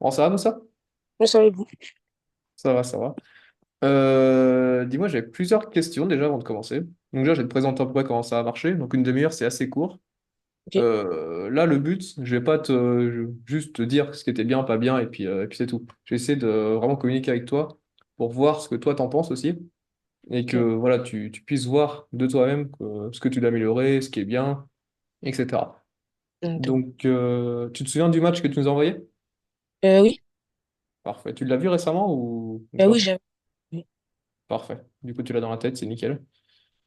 Bon, ça va, Moussa? Je savais vous. Ça va, ça va. Dis-moi, j'avais plusieurs questions déjà avant de commencer. Donc déjà, je vais te présenter un peu comment ça va marcher. Donc une demi-heure, c'est assez court. Ok. Là, le but, je vais pas juste te dire ce qui était bien, pas bien, et puis c'est tout. Je vais essayer de vraiment communiquer avec toi pour voir ce que toi t'en penses aussi. Et que Ok. voilà, tu puisses voir de toi-même ce que tu dois améliorer, ce qui est bien, etc. D'accord. Donc, tu te souviens du match que tu nous as envoyé? Oui. Parfait. Tu l'as vu récemment ou Oui, pas? j'avais. Oui. Parfait. Du coup, tu l'as dans la tête, c'est nickel.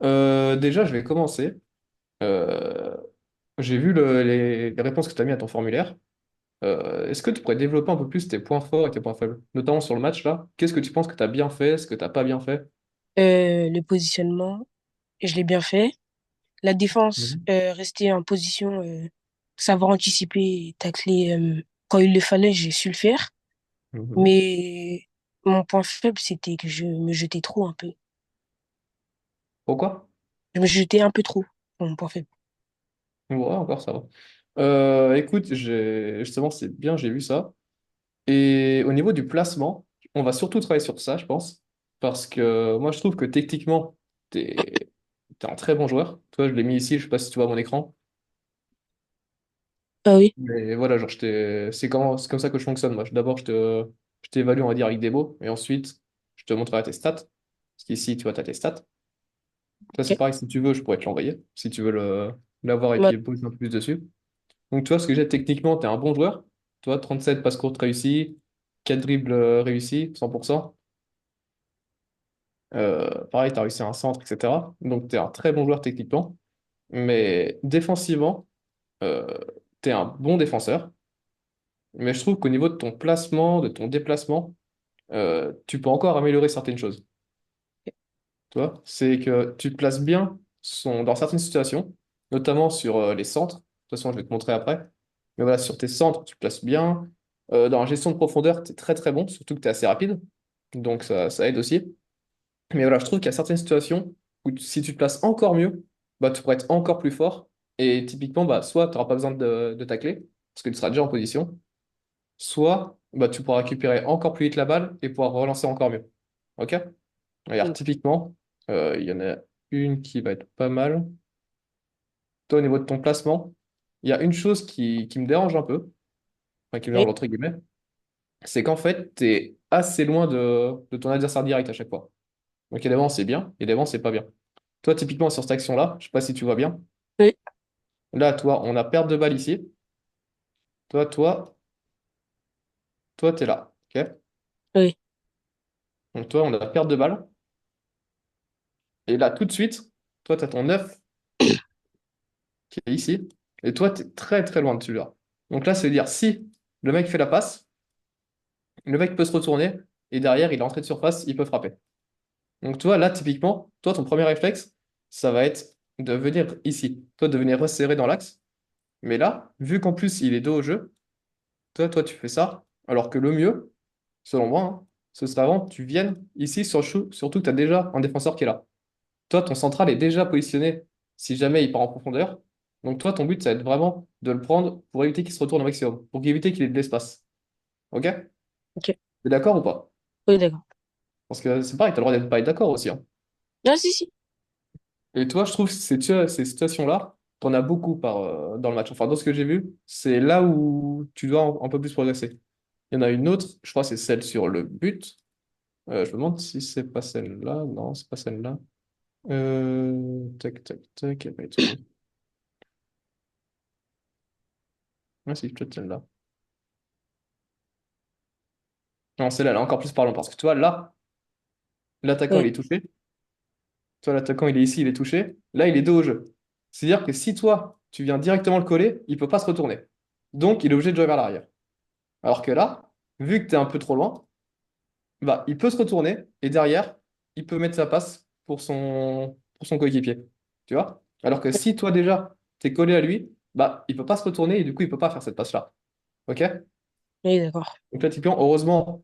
Déjà, je vais commencer. Euh, j'ai vu les réponses que tu as mis à ton formulaire. Est-ce que tu pourrais développer un peu plus tes points forts et tes points faibles, notamment sur le match là? Qu'est-ce que tu penses que tu as bien fait, ce que tu n'as pas bien fait? Le positionnement, je l'ai bien fait. La défense, Mhm. rester en position, savoir anticiper et tacler quand il le fallait, j'ai su le faire. Mhm. Mais mon point faible, c'était que je me jetais trop un peu. Pourquoi? Je me jetais un peu trop, mon point faible. Ouais, encore ça va. Écoute, justement, c'est bien, j'ai vu ça. Et au niveau du placement, on va surtout travailler sur ça, je pense, parce que moi, je trouve que techniquement, t'es un très bon joueur. Toi, je l'ai mis ici, je sais pas si tu vois mon écran. Ah oui. Mais voilà, genre, c'est comme ça que je fonctionne, moi. D'abord, je t'évalue, on va dire, avec des mots, et ensuite, je te montrerai tes stats. Parce qu'ici, tu vois, tu as tes stats. Toi, c'est Ok. pareil, si tu veux, je pourrais te l'envoyer, si tu veux l'avoir et Moi, puis poser un peu plus dessus. Donc, tu vois, ce que j'ai techniquement, tu es un bon joueur. Toi, 37 passes courtes réussies, 4 dribbles réussis, 100%. Pareil, tu as réussi un centre, etc. Donc, tu es un très bon joueur techniquement. Mais défensivement, tu es un bon défenseur. Mais je trouve qu'au niveau de ton placement, de ton déplacement, tu peux encore améliorer certaines choses. Tu vois, c'est que tu te places bien dans certaines situations, notamment sur les centres. De toute façon, je vais te montrer après. Mais voilà, sur tes centres, tu te places bien. Dans la gestion de profondeur, tu es très très bon, surtout que tu es assez rapide. Donc ça aide aussi. Mais voilà, je trouve qu'il y a certaines situations où si tu te places encore mieux, bah, tu pourrais être encore plus fort. Et typiquement, bah, soit tu n'auras pas besoin de tacler, parce que tu seras déjà en position, soit bah, tu pourras récupérer encore plus vite la balle et pouvoir relancer encore mieux. Ok? Regarde, typiquement, il y en a une qui va être pas mal. Toi, au niveau de ton placement, il y a une chose qui me dérange un peu, enfin qui me oui. dérange entre guillemets, c'est qu'en fait, tu es assez loin de ton adversaire direct à chaque fois. Donc, il y a des moments, c'est bien, et des moments, c'est pas bien. Toi, typiquement, sur cette action-là, je sais pas si tu vois bien. Oui. Là, toi, on a perte de balle ici. Toi, toi, tu es là. Ok. Oui. Donc, toi, on a perte de balle. Et là, tout de suite, toi, tu as ton 9 qui est ici. Et toi, tu es très, très loin de celui-là. Donc là, c'est dire si le mec fait la passe, le mec peut se retourner et derrière, il est entré de surface, il peut frapper. Donc, toi, là, typiquement, toi, ton premier réflexe, ça va être de venir ici. Toi, de venir resserrer dans l'axe. Mais là, vu qu'en plus, il est dos au jeu, toi, tu fais ça. Alors que le mieux, selon moi, hein, ce serait avant que tu viennes ici, surtout que tu as déjà un défenseur qui est là. Toi, ton central est déjà positionné si jamais il part en profondeur. Donc, toi, ton but, ça va être vraiment de le prendre pour éviter qu'il se retourne au maximum, pour éviter qu'il ait de l'espace. Ok? Ok. T'es d'accord ou pas? Oui, d'accord. Parce que c'est pareil, t'as le droit d'être pas être d'accord aussi, hein. Ah, si, si. Et toi, je trouve que ces situations-là, t'en as beaucoup dans le match. Enfin, dans ce que j'ai vu, c'est là où tu dois un peu plus progresser. Il y en a une autre, je crois que c'est celle sur le but. Je me demande si c'est pas celle-là. Non, c'est pas celle-là. Tac, tac, tac, elle va être où? Ah, si, peut-être celle-là. Non, celle-là, elle est encore plus parlant parce que tu vois, là, l'attaquant, il Oui. est touché. Toi, l'attaquant, il est ici, il est touché. Là, il est dos au jeu. C'est-à-dire que si toi, tu viens directement le coller, il peut pas se retourner. Donc, il est obligé de jouer vers l'arrière. Alors que là, vu que tu es un peu trop loin, bah, il peut se retourner et derrière, il peut mettre sa passe pour son coéquipier. Tu vois? Alors que si toi, déjà, tu es collé à lui, bah, il peut pas se retourner et du coup, il peut pas faire cette passe-là. OK? Oui, d'accord. Donc là, typiquement, heureusement,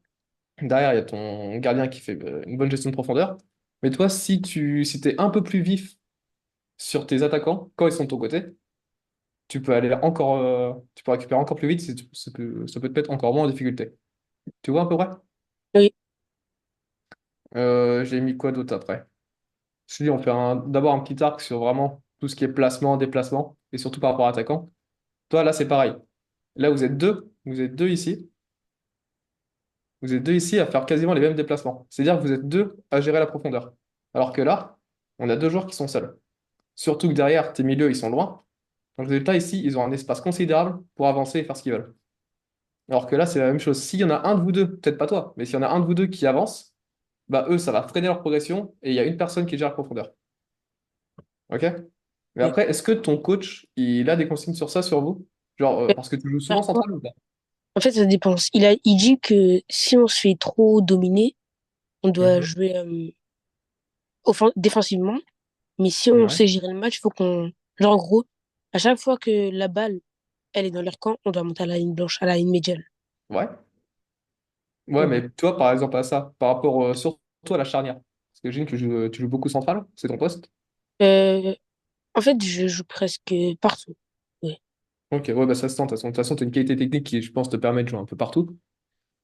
derrière, il y a ton gardien qui fait une bonne gestion de profondeur. Mais toi, si t'es un peu plus vif sur tes attaquants quand ils sont de ton côté, tu peux aller encore, tu peux récupérer encore plus vite, ça peut te mettre encore moins en difficulté. Tu vois à peu près? Oui. J'ai mis quoi d'autre après? Je te dis, on fait d'abord un petit arc sur vraiment tout ce qui est placement, déplacement, et surtout par rapport à attaquant. Toi, là, c'est pareil. Là, vous êtes deux ici, vous êtes deux ici à faire quasiment les mêmes déplacements. C'est-à-dire que vous êtes deux à gérer la profondeur. Alors que là, on a deux joueurs qui sont seuls. Surtout que derrière, tes milieux, ils sont loin. Donc, résultat, ici, ils ont un espace considérable pour avancer et faire ce qu'ils veulent. Alors que là, c'est la même chose. S'il y en a un de vous deux, peut-être pas toi, mais s'il y en a un de vous deux qui avance, bah eux, ça va freiner leur progression et il y a une personne qui gère la profondeur. Ok? Mais Oui. après, est-ce que ton coach, il a des consignes sur ça, sur vous? Genre, parce que tu joues souvent Carrément. central ou pas? En fait, ça dépend. Il dit que si on se fait trop dominer, on doit Mhm. jouer défensivement. Mais si on Ouais. sait gérer le match, faut qu'on... Genre, en gros, à chaque fois que la balle, elle est dans leur camp, on doit monter à la ligne blanche, à la ligne médiane. Ouais. Ouais, Ouais. mais toi, par exemple, à ça, par rapport surtout à la charnière. Parce que j'imagine que tu joues beaucoup central, c'est ton poste. Euh, En fait, je joue presque partout. Ouais. Ok, ouais, bah ça se tente. De toute façon, tu as une qualité technique qui, je pense, te permet de jouer un peu partout.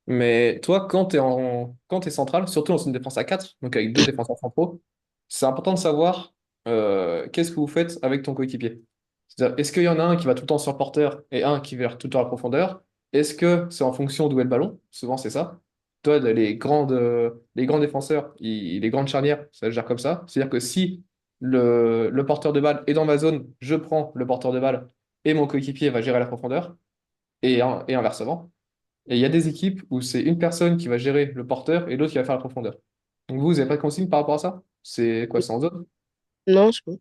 Mais toi, quand t'es central, surtout dans une défense à 4 donc avec deux défenseurs centraux, c'est important de savoir qu'est-ce que vous faites avec ton coéquipier. C'est-à-dire, est-ce qu'il y en a un qui va tout le temps sur le porteur et un qui va tout le temps à la profondeur? Est-ce que c'est en fonction d'où est le ballon? Souvent, c'est ça. Toi, les grands défenseurs, les grandes charnières, ça se gère comme ça. C'est-à-dire que si le porteur de balle est dans ma zone, je prends le porteur de balle et mon coéquipier va gérer la profondeur et inversement. Et il y a des équipes où c'est une personne qui va gérer le porteur et l'autre qui va faire la profondeur. Donc vous n'avez pas de consigne par rapport à ça? C'est quoi, c'est en zone? Non, c'est bon.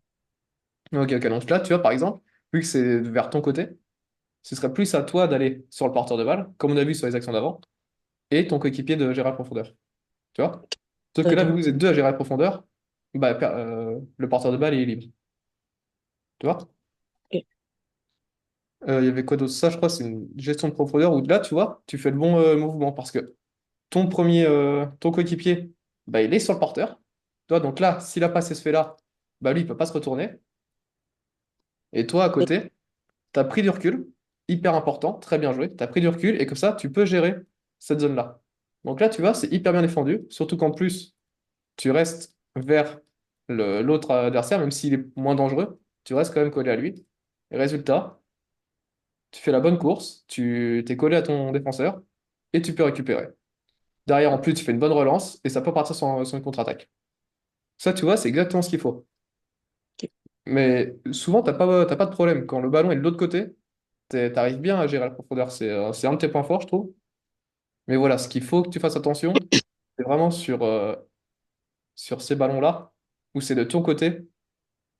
Ok, ok. Donc là, tu vois, par exemple, vu que c'est vers ton côté, ce serait plus à toi d'aller sur le porteur de balle, comme on a vu sur les actions d'avant, et ton coéquipier de gérer la profondeur. Tu vois? Sauf que là, vu Ok. que vous êtes deux à gérer la profondeur, bah, le porteur de balle il est libre. Tu vois? Ok. Il y avait quoi d'autre? Ça, je crois, c'est une gestion de profondeur où là, tu vois, tu fais le bon mouvement parce que ton coéquipier, bah, il est sur le porteur. Toi, donc là, s'il a passé ce fait-là, bah, lui, il peut pas se retourner. Et toi, à Ok. côté, tu as pris du recul, hyper important, très bien joué. Tu as pris du recul et comme ça, tu peux gérer cette zone-là. Donc là, tu vois, c'est hyper bien défendu, surtout qu'en plus, tu restes vers l'autre adversaire, même s'il est moins dangereux, tu restes quand même collé à lui. Et résultat, tu fais la bonne course, tu t'es collé à ton défenseur et tu peux récupérer. Derrière, en plus, tu fais une bonne relance et ça peut partir sur une contre-attaque. Ça, tu vois, c'est exactement ce qu'il faut. Ok. Mais souvent, t'as pas de problème. Quand le ballon est de l'autre côté, t'arrives bien à gérer la profondeur. C'est un de tes points forts, je trouve. Mais voilà, ce qu'il faut que tu fasses attention, c'est vraiment sur ces ballons-là, où c'est de ton côté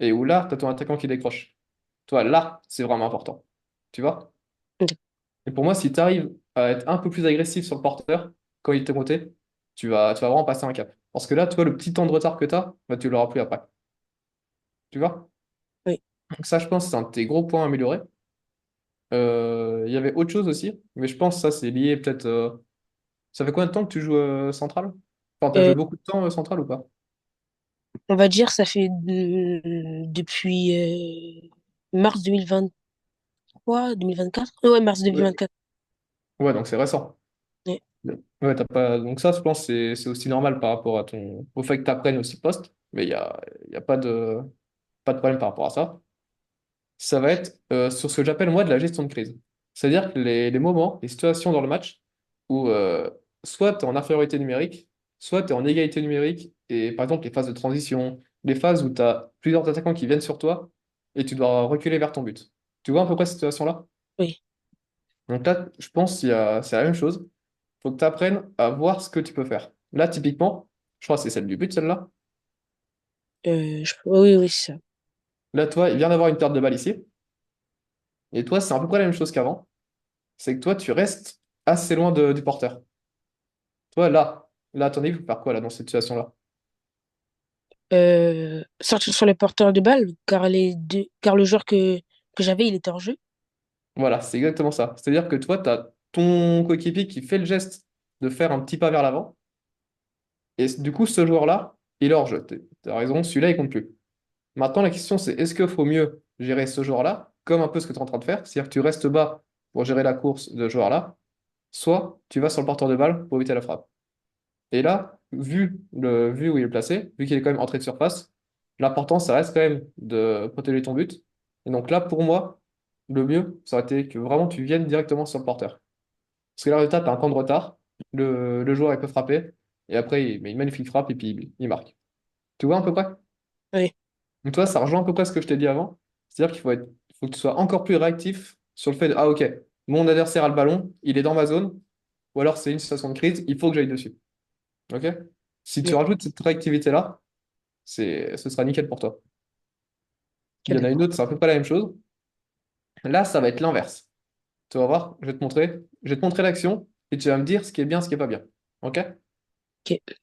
et où là, t'as ton attaquant qui décroche. Toi, là, c'est vraiment important. Tu vois? Ok. Et pour moi, si tu arrives à être un peu plus agressif sur le porteur, quand il est de ton côté, tu vas vraiment passer un cap. Parce que là, toi, le petit temps de retard que tu as, bah, tu l'auras plus après. Tu vois? Oui. Donc ça, je pense, c'est un de tes gros points à améliorer. Il y avait autre chose aussi, mais je pense que ça, c'est lié peut-être. Ça fait combien de temps que tu joues central? Enfin, tu as Euh, joué beaucoup de temps central ou pas? on va dire, ça fait depuis mars 2023, 2024. Ouais, mars Ouais. 2024. Ouais, donc c'est récent. Ouais. Ouais, t'as pas... Donc ça, je pense, c'est aussi normal par rapport au fait que tu apprennes aussi poste, mais il y a pas de problème par rapport à ça. Ça va être sur ce que j'appelle moi de la gestion de crise. C'est-à-dire que les moments, les situations dans le match où soit tu es en infériorité numérique, soit tu es en égalité numérique, et par exemple les phases de transition, les phases où tu as plusieurs attaquants qui viennent sur toi et tu dois reculer vers ton but. Tu vois à peu près cette situation-là? Oui. Donc là, je pense c'est la même chose. Il faut que tu apprennes à voir ce que tu peux faire. Là, typiquement, je crois que c'est celle du but, celle-là. Oui, oui, c'est ça. Là, toi, il vient d'avoir une perte de balle ici. Et toi, c'est à peu près la même chose qu'avant. C'est que toi, tu restes assez loin du porteur. Toi, là, à ton avis, il faut faire quoi là dans cette situation-là? Sortir sur les porteurs de balles, car le joueur que j'avais, il était en jeu. Voilà, c'est exactement ça. C'est-à-dire que toi, tu as ton coéquipier qui fait le geste de faire un petit pas vers l'avant. Et du coup, ce joueur-là, il est hors jeu. Tu as raison, celui-là, il compte plus. Maintenant, la question, c'est est-ce qu'il faut mieux gérer ce joueur-là, comme un peu ce que tu es en train de faire, c'est-à-dire que tu restes bas pour gérer la course de ce joueur-là, soit tu vas sur le porteur de balle pour éviter la frappe. Et là, vu où il est placé, vu qu'il est quand même entré de surface, l'important, ça reste quand même de protéger ton but. Et donc là, pour moi, le mieux, ça aurait été que vraiment tu viennes directement sur le porteur. Parce que là, résultat, tu as un temps de retard, le joueur, il peut frapper, et après, il met une magnifique frappe, et puis il marque. Tu vois à peu près? Oui, Donc toi, ça rejoint à peu près ce que je t'ai dit avant. C'est-à-dire faut que tu sois encore plus réactif sur le fait de, ah ok, mon adversaire a le ballon, il est dans ma zone, ou alors c'est une situation de crise, il faut que j'aille dessus. Ok? Si tu oui, rajoutes cette réactivité-là, ce sera nickel pour toi. Il ok, y en a une d'accord. autre, c'est à peu près la même chose. Là, ça va être l'inverse. Tu vas voir, je vais te montrer l'action, et tu vas me dire ce qui est bien, ce qui est pas bien. Ok? Ok.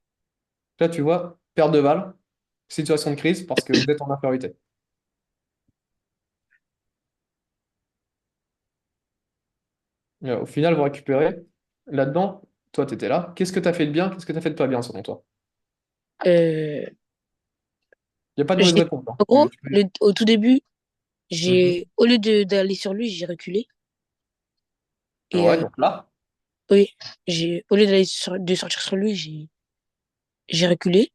Là, tu vois, perte de balle, situation de crise parce que vous êtes en infériorité. Au final, vous récupérez. Là-dedans, toi, tu étais là. Qu'est-ce que tu as fait de bien? Qu'est-ce que tu as fait de pas bien, selon toi? Euh, Il n'y a pas de mauvaise j'ai, réponse, hein. en gros, au tout début, Mhm. au lieu d'aller sur lui, j'ai reculé. Et Ouais, donc là, oui, au lieu de sortir sur lui, j'ai reculé,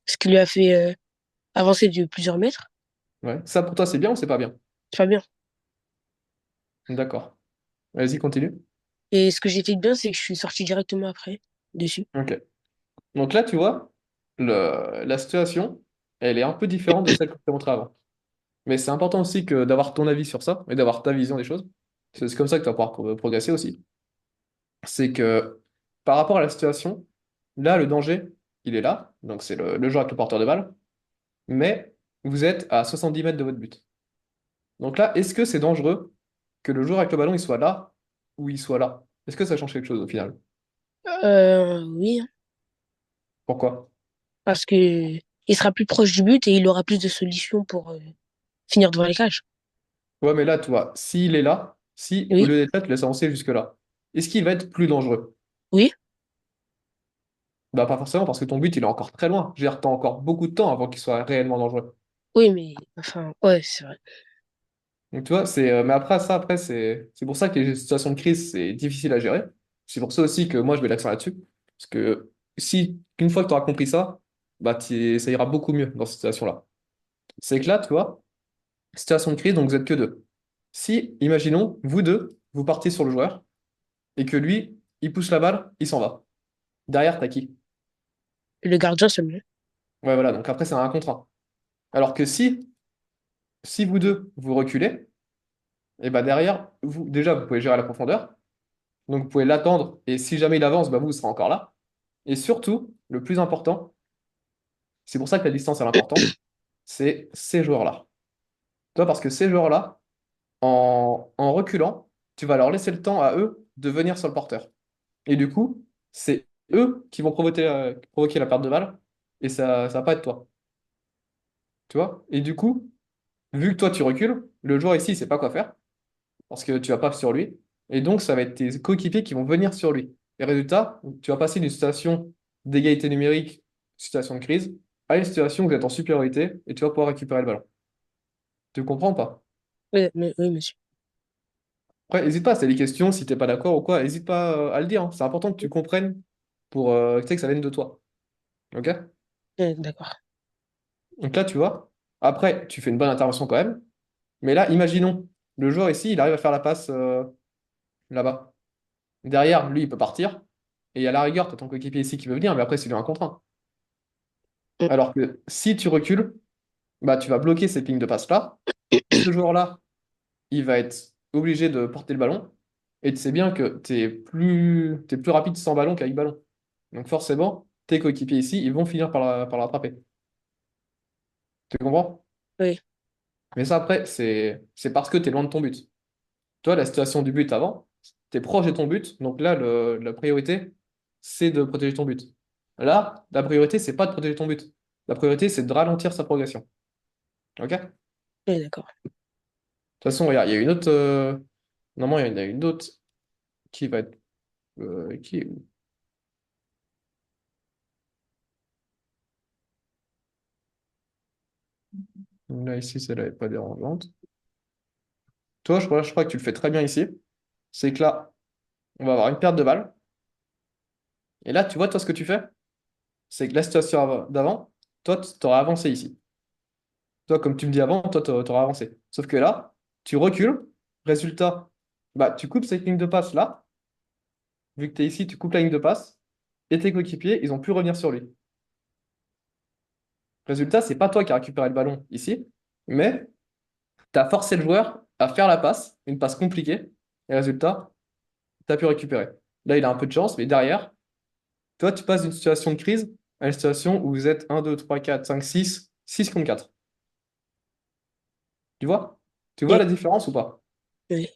ce qui lui a fait avancer de plusieurs mètres. ouais. Ça pour toi, c'est bien ou c'est pas bien? C'est pas bien. D'accord. Vas-y, continue. Et ce que j'ai fait de bien, c'est que je suis sorti directement après, dessus. Ok. Donc là, tu vois, la situation, elle est un peu différente de celle que je t'ai montrée avant. Mais c'est important aussi que d'avoir ton avis sur ça et d'avoir ta vision des choses. C'est comme ça que tu vas pouvoir progresser aussi. C'est que par rapport à la situation, là, le danger, il est là. Donc c'est le joueur avec le porteur de balle. Mais vous êtes à 70 mètres de votre but. Donc là, est-ce que c'est dangereux que le joueur avec le ballon, il soit là ou il soit là? Est-ce que ça change quelque chose au final? Oui, hein, Pourquoi? parce que il sera plus proche du but et il aura plus de solutions pour finir devant les cages. Ouais, mais là, tu vois, s'il est là, si au Oui, lieu d'être là, tu laisses avancer jusque-là, est-ce qu'il va être plus dangereux? oui, Bah, pas forcément, parce que ton but, il est encore très loin. Je veux dire, t'as encore beaucoup de temps avant qu'il soit réellement dangereux. oui, mais enfin, ouais, c'est vrai. Donc, tu vois, mais après, c'est pour ça que les situations de crise, c'est difficile à gérer. C'est pour ça aussi que moi, je mets l'accent là-dessus. Parce que si, une fois que tu auras compris ça, bah, ça ira beaucoup mieux dans cette situation-là. C'est que là, tu vois, situation de crise, donc vous êtes que deux. Si, imaginons, vous deux, vous partez sur le joueur et que lui, il pousse la balle, il s'en va. Derrière, t'as qui? Le gardien seulement. Ouais, voilà, donc après, c'est un contre un. Alors que si vous deux, vous reculez, et bah derrière, déjà, vous pouvez gérer la profondeur. Donc, vous pouvez l'attendre, et si jamais il avance, bah vous serez encore là. Et surtout, le plus important, c'est pour ça que la distance est importante, c'est ces joueurs-là. Toi, parce que ces joueurs-là, en reculant, tu vas leur laisser le temps à eux de venir sur le porteur. Et du coup, c'est eux qui vont provoquer la perte de balle, et ça va pas être toi. Tu vois? Et du coup, vu que toi tu recules, le joueur ici, il sait pas quoi faire, parce que tu vas pas sur lui, et donc ça va être tes coéquipiers qui vont venir sur lui. Et résultat, tu vas passer d'une situation d'égalité numérique, situation de crise, à une situation où vous êtes en supériorité, et tu vas pouvoir récupérer le ballon. Tu comprends ou pas? Oui, monsieur. Après, n'hésite pas, si t'as des questions, si t'es pas d'accord ou quoi, n'hésite pas à le dire, hein. C'est important que tu comprennes pour tu sais, que ça vienne de toi. Ok? D'accord. Donc là, tu vois, après, tu fais une bonne intervention quand même, mais là, imaginons, le joueur ici, il arrive à faire la passe là-bas. Derrière, lui, il peut partir. Et à la rigueur, tu as ton coéquipier ici qui veut venir, mais après, c'est lui un contre un. Alors que si tu recules, bah, tu vas bloquer ces lignes de passe-là. Ce joueur-là, il va être obligé de porter le ballon. Et tu sais bien que t'es plus rapide sans ballon qu'avec ballon. Donc forcément, tes coéquipiers ici, ils vont finir par le rattraper. Tu comprends? Oui, Mais ça, après, c'est parce que tu es loin de ton but. Toi, la situation du but avant, tu es proche de ton but, donc là, la priorité, c'est de protéger ton but. Là, la priorité, c'est pas de protéger ton but. La priorité, c'est de ralentir sa progression. Ok? De toute oui, d'accord. façon, regarde, il y a une autre. Normalement, il y en a une autre qui va être. Qui est où? Là, ici, celle-là n'est pas dérangeante. Toi, je crois que tu le fais très bien ici. C'est que là, on va avoir une perte de balle. Et là, tu vois, toi, ce que tu fais, c'est que la situation d'avant, toi, tu aurais avancé ici. Toi, comme tu me dis avant, toi, tu aurais avancé. Sauf que là, tu recules. Résultat, bah, tu coupes cette ligne de passe là. Vu que tu es ici, tu coupes la ligne de passe. Et tes coéquipiers, ils ont pu revenir sur lui. Résultat, c'est pas toi qui as récupéré le ballon ici, mais tu as forcé le joueur à faire la passe, une passe compliquée. Et résultat, tu as pu récupérer. Là, il a un peu de chance, mais derrière, toi, tu passes d'une situation de crise à une situation où vous êtes 1, 2, 3, 4, 5, 6 contre 4. Tu vois? Tu vois Oui, la différence ou pas? oui.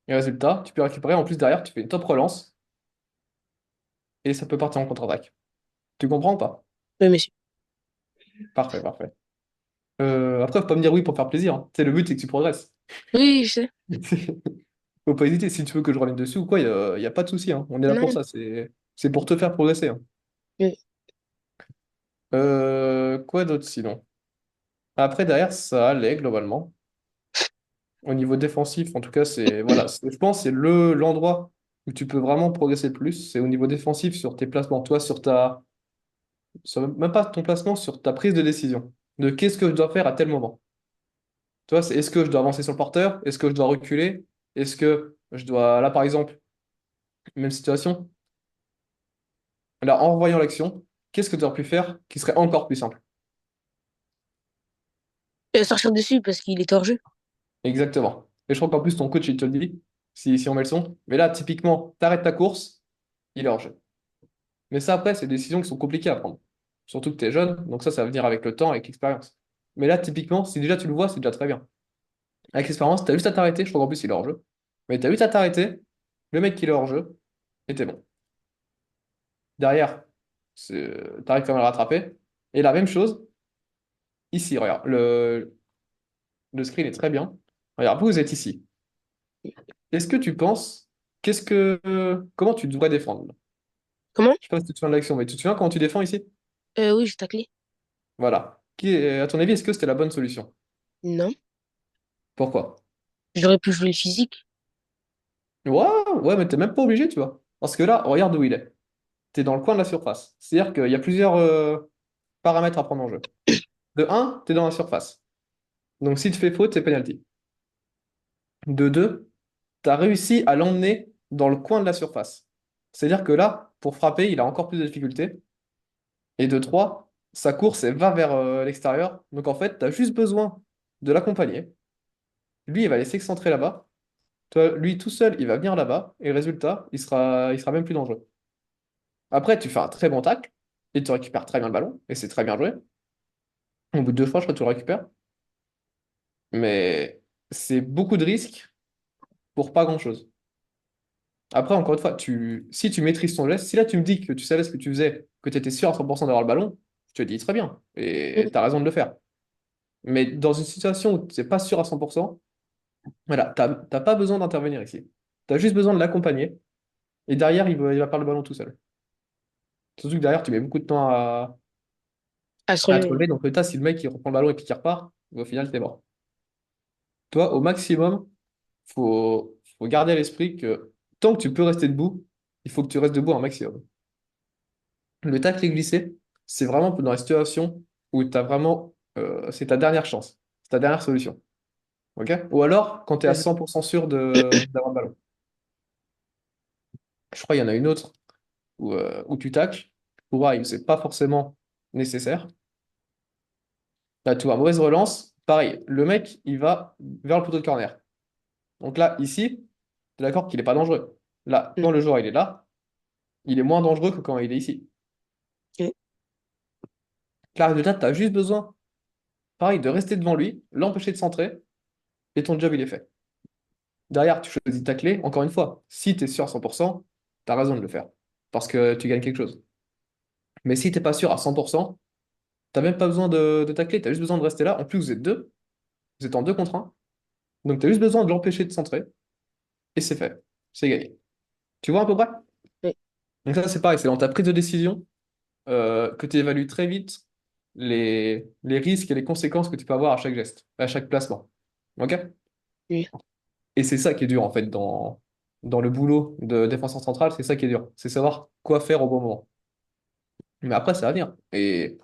Et résultat, tu peux récupérer. En plus, derrière, tu fais une top relance et ça peut partir en contre-attaque. Tu comprends ou pas? Oui, monsieur. Parfait, parfait. Après, faut pas me dire oui pour faire plaisir, hein. Tu sais, le but, c'est que tu progresses. Oui, je sais. Faut pas hésiter. Si tu veux que je revienne dessus ou quoi, y a pas de souci, hein. On est là pour Non. ça. C'est pour te faire progresser, hein. Oui. Quoi d'autre sinon? Après, derrière, ça allait globalement. Au niveau défensif, en tout cas, voilà, je pense que c'est l'endroit où tu peux vraiment progresser le plus. C'est au niveau défensif sur tes placements. Toi, même pas ton placement, sur ta prise de décision. De qu'est-ce que je dois faire à tel moment. Toi, c'est est-ce que je dois avancer sur le porteur? Est-ce que je dois reculer? Est-ce que je dois, là par exemple, même situation, là en revoyant l'action, qu'est-ce que tu aurais pu faire qui serait encore plus simple? Sortir dessus parce qu'il est hors jeu. Exactement. Et je crois qu'en plus ton coach il te le dit, si on met le son. Mais là, typiquement, t'arrêtes ta course, il est hors jeu. Mais ça, après, c'est des décisions qui sont compliquées à prendre. Surtout que tu es jeune, donc ça va venir avec le temps, avec l'expérience. Mais là, typiquement, si déjà tu le vois, c'est déjà très bien. Avec l'expérience, tu as juste à t'arrêter, je crois qu'en plus il est hors jeu. Mais tu as juste à t'arrêter, le mec qui est hors jeu, et t'es bon. Derrière, t'arrives quand même à le rattraper. Et la même chose, ici, regarde, le screen est très bien. Regarde, vous êtes ici. Est-ce que tu penses, comment tu devrais défendre? Comment? Je sais pas si tu te souviens de l'action, mais tu te souviens comment tu défends ici? Oui, j'ai taclé. Voilà. À ton avis, est-ce que c'était la bonne solution? Non. Pourquoi? J'aurais pu jouer le physique. Ouais, ouais, mais t'es même pas obligé, tu vois. Parce que là, regarde où il est. T'es dans le coin de la surface. C'est-à-dire qu'il y a plusieurs paramètres à prendre en jeu. De un, t'es dans la surface. Donc si tu fais faute, c'est penalty. De 2, tu as réussi à l'emmener dans le coin de la surface. C'est-à-dire que là, pour frapper, il a encore plus de difficultés. Et de 3, sa course, elle va vers l'extérieur. Donc en fait, tu as juste besoin de l'accompagner. Lui, il va aller s'excentrer là-bas. Toi, lui, tout seul, il va venir là-bas. Et résultat, il sera même plus dangereux. Après, tu fais un très bon tacle et tu récupères très bien le ballon. Et c'est très bien joué. Au bout de 2 fois, je crois que tu le récupères. Mais c'est beaucoup de risques pour pas grand-chose. Après, encore une fois, si tu maîtrises ton geste, si là tu me dis que tu savais ce que tu faisais, que tu étais sûr à 100% d'avoir le ballon, je te dis très bien. Et Mm. tu as raison de le faire. Mais dans une situation où tu n'es pas sûr à 100%, voilà, t'as pas besoin d'intervenir ici. Tu as juste besoin de l'accompagner. Et derrière, il va perdre le ballon tout seul. Surtout que derrière, tu mets beaucoup de temps À se à te relever. relever. Donc, le tas, si le mec il reprend le ballon et puis qu'il repart, au final, t'es mort. Toi, au maximum, faut garder à l'esprit que tant que tu peux rester debout, il faut que tu restes debout un maximum. Le tacle glissé, c'est vraiment dans la situation où tu as vraiment, c'est ta dernière chance, c'est ta dernière solution. Ok? Ou alors, quand tu es à Mhm. 100% sûr d'avoir le ballon. Je crois qu'il y en a une autre où tu tacles. Pour Ive, c'est pas forcément nécessaire. Là, tu vois, mauvaise relance. Pareil, le mec, il va vers le poteau de corner. Donc là, ici, tu es d'accord qu'il n'est pas dangereux. Là, Mm. quand le joueur il est là, il est moins dangereux que quand il est ici. Oui. Là, résultat, tu as juste besoin, pareil, de rester devant lui, l'empêcher de centrer, et ton job, il est fait. Derrière, tu choisis ta clé. Encore une fois, si tu es sûr à 100%, tu as raison de le faire. Parce que tu gagnes quelque chose. Mais si tu n'es pas sûr à 100%, tu n'as même pas besoin de ta clé. Tu as juste besoin de rester là. En plus, vous êtes deux. Vous êtes en 2 contre 1. Donc, tu as juste besoin de l'empêcher de centrer. Et c'est fait. C'est gagné. Tu vois à peu près? Oui. Donc, ça, c'est pareil. C'est dans ta prise de décision que tu évalues très vite. les risques et les conséquences que tu peux avoir à chaque geste, à chaque placement. OK? Oui. Et c'est ça qui est dur, en fait, dans le boulot de défenseur central, c'est ça qui est dur. C'est savoir quoi faire au bon moment. Mais après, ça va venir. Et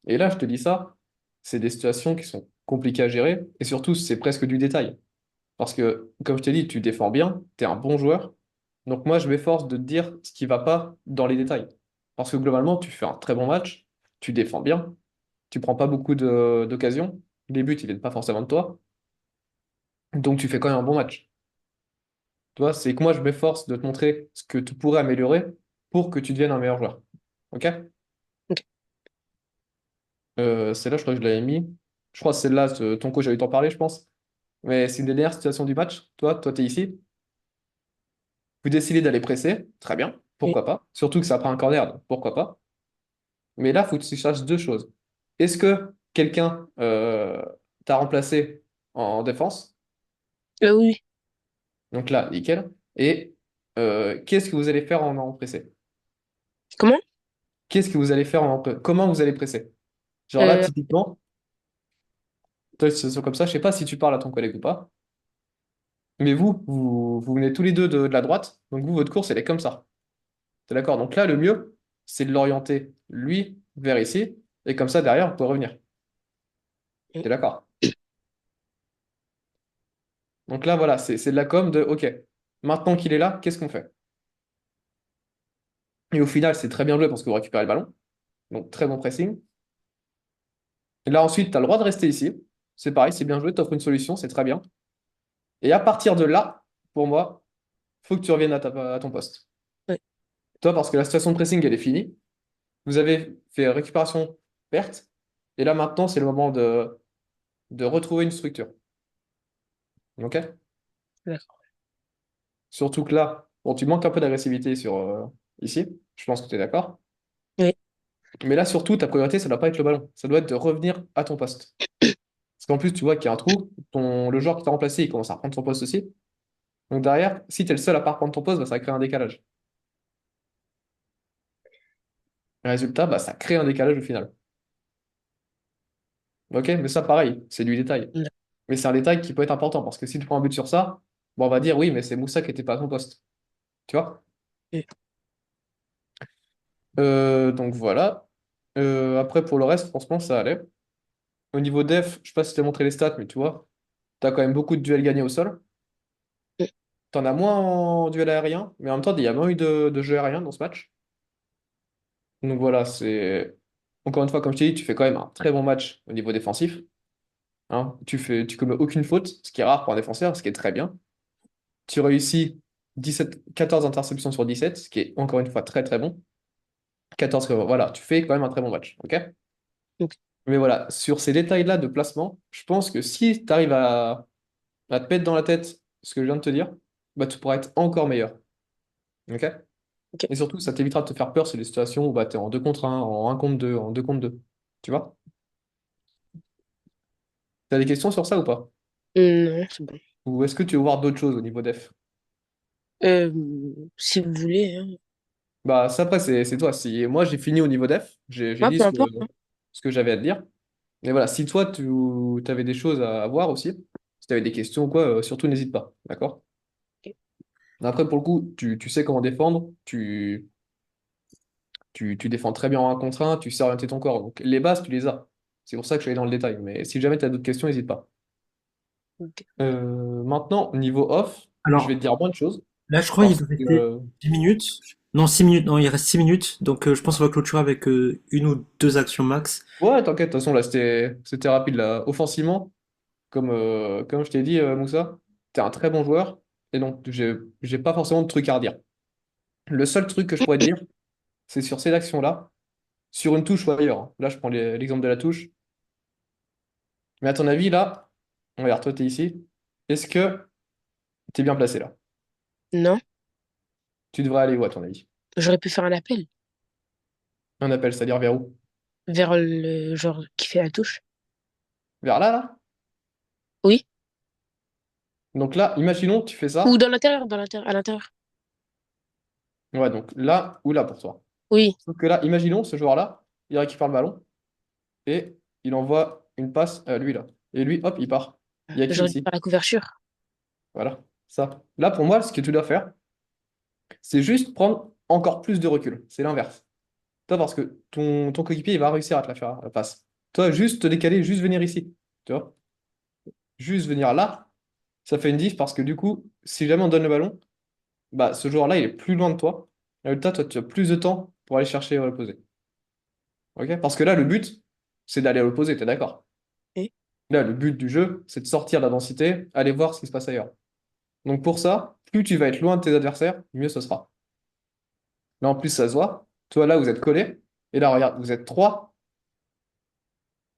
là, je te dis ça, c'est des situations qui sont compliquées à gérer, et surtout, c'est presque du détail. Parce que, comme je t'ai dit, tu défends bien, tu es un bon joueur. Donc moi, je m'efforce de te dire ce qui va pas dans les détails. Parce que globalement, tu fais un très bon match, tu défends bien, tu prends pas beaucoup d'occasions, les buts, ils viennent pas forcément de toi, donc tu fais quand même un bon match. Tu vois, c'est que moi, je m'efforce de te montrer ce que tu pourrais améliorer pour que tu deviennes un meilleur joueur. OK? Ok. Celle-là, je crois que je l'avais mis. Je crois que celle-là, ton coach a eu t'en parler, je pense. Mais c'est une des dernières situations du match. Toi, tu es ici. Vous décidez d'aller presser. Très bien. Oui. Pourquoi pas? Surtout que ça prend un corner, donc pourquoi pas? Mais là, il faut que tu saches deux choses. Est-ce que quelqu'un t'a remplacé en défense? Oui. Donc là, nickel. Et qu'est-ce que vous allez faire en pressé? Comment? Qu'est-ce que vous allez faire comment vous allez presser? Genre là, Euh, typiquement, toi, une situation comme ça, je sais pas si tu parles à ton collègue ou pas, mais vous venez tous les deux de la droite, donc vous, votre course, elle est comme ça. T'es d'accord? Donc là, le mieux, c'est de l'orienter, lui, vers ici, et comme ça, derrière, vous pouvez revenir. T'es d'accord? Donc là, voilà, c'est de la com de, OK, maintenant qu'il est là, qu'est-ce qu'on fait? Et au final, c'est très bien joué parce que vous récupérez le ballon, donc très bon pressing. Et là, ensuite, tu as le droit de rester ici. C'est pareil, c'est bien joué, tu offres une solution, c'est très bien. Et à partir de là, pour moi, faut que tu reviennes à ton poste. ouais. Toi, parce que la situation de pressing, elle est finie. Vous avez fait récupération, perte. Et là, maintenant, c'est le moment de retrouver une structure. OK? D'accord. Surtout que là, bon, tu manques un peu d'agressivité sur ici. Je pense que tu es d'accord. Oui. Mais là, surtout, ta priorité, ça doit pas être le ballon. Ça doit être de revenir à ton poste. Parce qu'en plus, tu vois qu'il y a un trou. Le joueur qui t'a remplacé, il commence à reprendre son poste aussi. Donc derrière, si tu es le seul à pas reprendre ton poste, bah, ça crée un décalage. Résultat, bah, ça crée un décalage au final. OK? Mais ça, pareil, c'est du détail. Mais c'est un détail qui peut être important parce que si tu prends un but sur ça, bon, on va dire oui, mais c'est Moussa qui n'était pas à son poste. Tu vois? Oui. Donc voilà. Après, pour le reste, franchement, ça allait. Au niveau def, je sais pas si je t'ai montré les stats, mais tu vois, tu as quand même beaucoup de duels gagnés au sol. Oui. Tu en as moins en duel aérien, mais en même temps, il y a moins eu de jeu aérien dans ce match. Donc voilà, c'est. Encore une fois, comme je t'ai dit, tu fais quand même un très bon match au niveau défensif. Hein. Tu commets aucune faute, ce qui est rare pour un défenseur, ce qui est très bien. Tu réussis 14 interceptions sur 17, ce qui est encore une fois très très bon. 14, voilà, tu fais quand même un très bon match. OK? Ok. Mais voilà, sur ces détails-là de placement, je pense que si tu arrives à te mettre dans la tête ce que je viens de te dire, bah, tu pourras être encore meilleur. OK? Ok. Et surtout, ça t'évitera de te faire peur sur les situations où bah, tu es en 2 contre un, en un contre 2, en 2 contre 2. Tu vois? T'as des questions sur ça ou pas? Non, c'est bon. Ou est-ce que tu veux voir d'autres choses au niveau def? Euh, Si vous voulez, hein. Bah, ça après, c'est toi. Si moi j'ai fini au niveau def, j'ai Moi, dit peu importe, hein. ce que j'avais à te dire. Mais voilà, si toi tu avais des choses à voir aussi, si tu avais des questions ou quoi, surtout n'hésite pas. D'accord? Ok. Après, pour le coup, tu sais comment défendre, tu défends très bien en 1 contre 1, tu sais orienter ton corps. Donc les bases, tu les as. C'est pour ça que je suis allé dans le détail. Mais si jamais tu as d'autres questions, n'hésite pas. Ok. Maintenant, niveau off, je vais Alors, te dire moins de choses. là, je crois qu'il Parce va que, rester 10 minutes. Non, 6 minutes. Non, il reste 6 minutes. Donc, je pense qu'on va clôturer avec une ou deux actions max. ouais, t'inquiète, de toute façon, là, c'était rapide. Là. Offensivement, comme je t'ai dit, Moussa, t'es un très bon joueur. Et donc, j'ai pas forcément de trucs à redire. Le seul truc que je pourrais te dire, c'est sur ces actions-là, sur une touche ou ailleurs. Hein. Là, je prends l'exemple de la touche. Mais à ton avis, là, regarde, toi, t'es ici. Est-ce que t'es bien placé là? Non, Tu devrais aller où, à ton avis? j'aurais pu faire un appel Un appel, c'est-à-dire vers où? vers le genre qui fait la touche. Vers là, là? Oui. Donc là, imaginons, tu fais Ou ça. dans l'intérieur, à l'intérieur. Ouais, donc là ou là pour toi. Oui. Sauf que là, imaginons ce joueur-là, il récupère le ballon. et il envoie une passe à lui là. Et lui, hop, il part. Il y a qui J'aurais dû ici? faire la couverture. Voilà, ça. Là, pour moi, ce que tu dois faire, c'est juste prendre encore plus de recul. C'est l'inverse. Toi, parce que ton coéquipier, il va réussir à te la faire, la passe. Toi, juste te décaler, juste venir ici. Tu vois? Juste venir là, ça fait une diff parce que du coup, si jamais on donne le ballon, bah, ce joueur-là, il est plus loin de toi. Résultat, toi, tu as plus de temps pour aller chercher à l'opposé. Ok? Parce que là, le but, c'est d'aller à l'opposé, t'es d'accord? Et Là, le but du jeu, c'est de sortir de la densité, aller voir ce qui se passe ailleurs. Donc pour ça, plus tu vas être loin de tes adversaires, mieux ce sera. Là, en plus, ça se voit. Toi, là, vous êtes collés. Et là, regarde, vous êtes trois.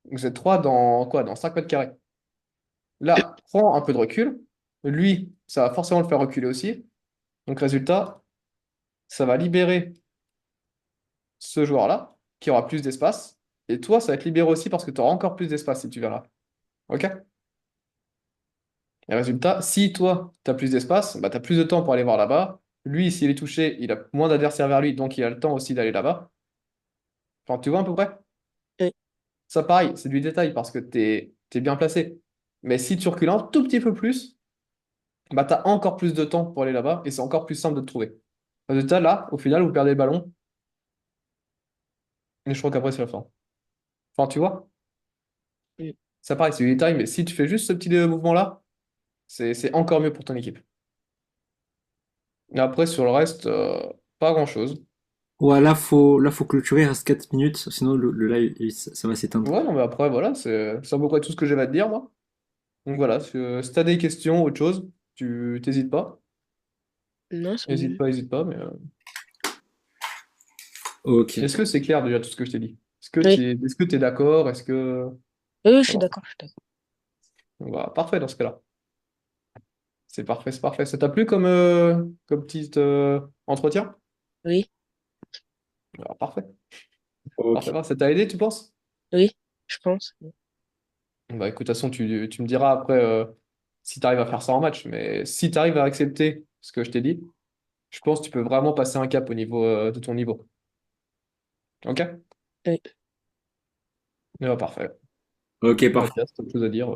Vous êtes trois dans quoi? Dans 5 mètres carrés. Là, prends un peu de recul. Lui, ça va forcément le faire reculer aussi. Donc résultat, ça va libérer ce joueur-là, qui aura plus d'espace. Et toi, ça va être libéré aussi parce que tu auras encore plus d'espace si tu viens là. OK? Et résultat, si toi, tu as plus d'espace, bah, tu as plus de temps pour aller voir là-bas. Lui, s'il est touché, il a moins d'adversaires vers lui, donc il a le temps aussi d'aller là-bas. Enfin, tu vois à peu près? et Ça, pareil, c'est du détail parce que tu es bien placé. Mais si tu recules un tout petit peu plus, bah, tu as encore plus de temps pour aller là-bas et c'est encore plus simple de te trouver. Résultat, là, au final, vous perdez le ballon et je crois qu'après, c'est la fin. Enfin, tu vois, et- ça pareil, c'est du détail, mais si tu fais juste ce petit mouvement-là, c'est encore mieux pour ton équipe. Et après, sur le reste, pas grand-chose. Ouais, là, faut clôturer, il reste 4 minutes, sinon le live, ça va s'éteindre. Ouais, non, mais après, voilà, c'est à peu près tout ce que j'avais à te dire, moi. Donc voilà, si tu as des questions, autre chose, tu t'hésites pas. non, c'est N'hésite bon. pas, n'hésite pas, mais Ok. est-ce que c'est clair déjà tout ce que je t'ai dit? Oui, Est-ce que tu es d'accord? Est-ce que. oui, je suis Comment ça? d'accord, je suis d'accord. Donc, voilà, parfait dans ce cas-là. C'est parfait, c'est parfait. Ça t'a plu comme petit entretien? Oui, Alors, parfait. Ok. Parfait, parfait. Ça t'a aidé, tu penses? oui, je pense. Bah écoute, de toute façon, tu me diras après si tu arrives à faire ça en match. Mais si tu arrives à accepter ce que je t'ai dit, je pense que tu peux vraiment passer un cap au niveau de ton niveau. Ok? Oui. Parfait. Ok, parfait. Mathias, t'as autre chose à dire?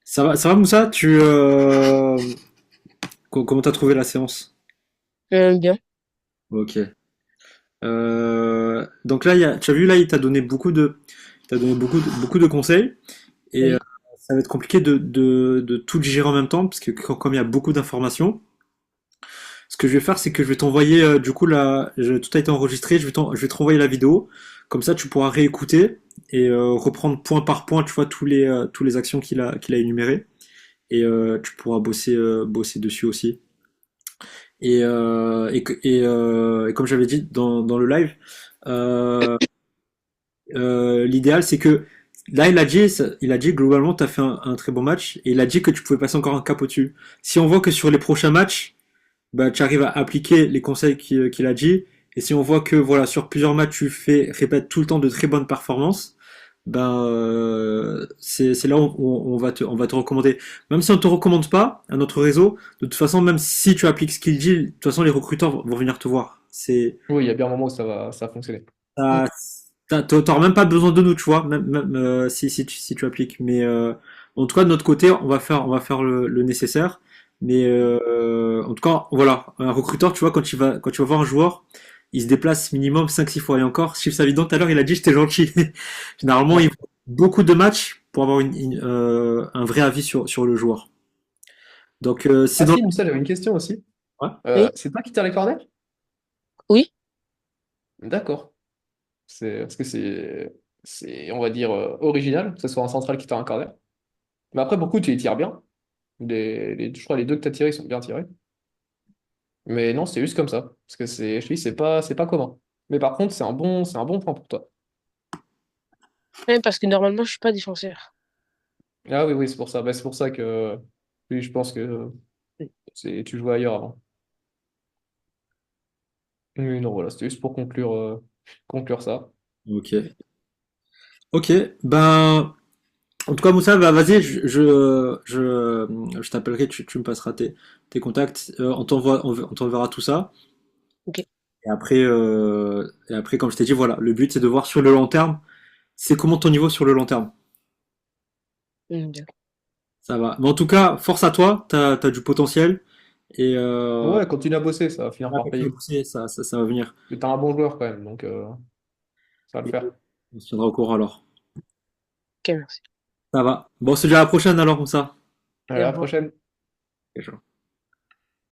Ça va Moussa? Comment t'as trouvé la séance? Bien. Ok. Donc là, tu as vu là, il t'a donné beaucoup de conseils et Oui. ça va être compliqué de tout digérer en même temps parce que comme il y a beaucoup d'informations, ce que je vais faire, c'est que je vais t'envoyer du coup tout a été enregistré, je vais te renvoyer la vidéo, comme ça tu pourras réécouter et reprendre point par point, tu vois tous les actions qu'il a énumérées et tu pourras bosser dessus aussi. Et comme j'avais dit dans le live, euh, l'idéal c'est que là il a dit globalement tu as fait un très bon match et il a dit que tu pouvais passer encore un cap au-dessus. Si on voit que sur les prochains matchs, bah, tu arrives à appliquer les conseils qu'il a dit, et si on voit que voilà sur plusieurs matchs répètes tout le temps de très bonnes performances, ben c'est là où on va te recommander. Même si on te recommande pas à notre réseau, de toute façon même si tu appliques ce qu'il dit, de toute façon les recruteurs vont venir te voir. C'est Oui, il y a bien un moment où ça va fonctionner. Mm. ça- t'auras même pas besoin de nous, tu vois, même si tu appliques. Mais en tout cas, de notre côté, on va faire le nécessaire. Mais en tout cas, voilà, un recruteur, tu vois, quand tu vas voir un joueur, il se déplace minimum 5 6 fois. Et encore, Steve Savidan, tout à l'heure, il a dit j'étais gentil. Généralement, il Ouais. faut beaucoup de matchs pour avoir un vrai avis sur le joueur. Donc, c'est Ah dans. si, Moussa, j'avais une question aussi. Ouais. Oui. C'est toi qui tires les corners? Oui. D'accord. Parce que on va dire, original, que ce soit un central qui tire un corner. Mais après, beaucoup, tu les tires bien. Je crois que les deux que tu as tirés, ils sont bien tirés. Mais non, c'est juste comme ça. Parce que je te dis, c'est pas commun. Mais par contre, c'est un bon point pour toi. Oui, parce que normalement, je suis pas défenseur. Ah oui, oui, c'est pour ça. Bah, c'est pour ça que oui, je pense que Oui. tu jouais ailleurs avant. Mais non, voilà, c'était juste pour conclure ça. Ok. Ok. Ben. En tout cas, Moussa, bah, vas-y, je t'appellerai, tu me passeras tes contacts, on t'enverra tout ça. Ok. Et Et après, comme je t'ai dit, voilà, le but c'est de voir sur le long terme, c'est comment ton niveau sur le long terme. D'accord. Ça va. Mais en tout cas, force à toi, t'as du potentiel et Ouais, continue à bosser, ça va finir là, par continue à payer. pousser, ça va venir. T'es un bon joueur quand même, donc ça va le Et faire. on se tiendra au courant alors. Ok, merci. Ça va. Bon, on se dit à la prochaine alors comme ça. Allez, Et à au la revoir. prochaine. Ok, ciao.